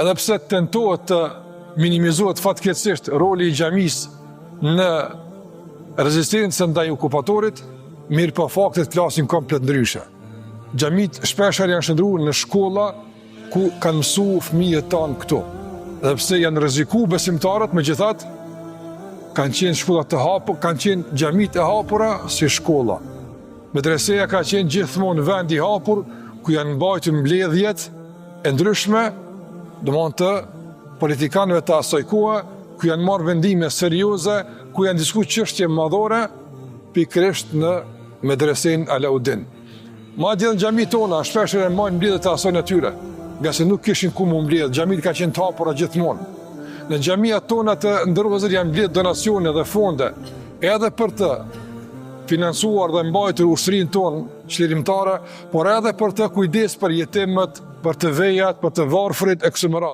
Edhe pse tentohet të minimizohet fatkeqësisht roli i xhamisë në rezistencën ndaj okupatorit, mirë po faktet flasin komplet ndryshe. Xhamit shpeshherë janë shndruar në shkolla ku kanë mësuar fëmijët tanë këtu. Edhe pse janë rrezikuar besimtarët, megjithatë kanë qenë shkolla të hapura, kanë qenë xhamit e hapura si shkolla. Medreseja ka qenë gjithmonë vend i hapur ku janë mbajtur mbledhjet e ndryshme, domthonë të politikanëve të asaj kohe, ku janë marrë vendime serioze, ku janë diskutuar çështje madhore, pikërisht në medresen Alaudin. Madje në xhamit tona shpeshherë marrin mbledhjet e asaj natyre, nga se nuk kishin ku mu mbledh, xhamit ka qenë të hapura gjithmonë. Në xhamiat tona të ndërvozur janë mbledh donacione dhe fonde, edhe për të financuar dhe mbajtur ushtrinë tonë çlirimtare, por edhe për të kujdes për jetimët, për të vejat, për të varfrit e kështu me radhë.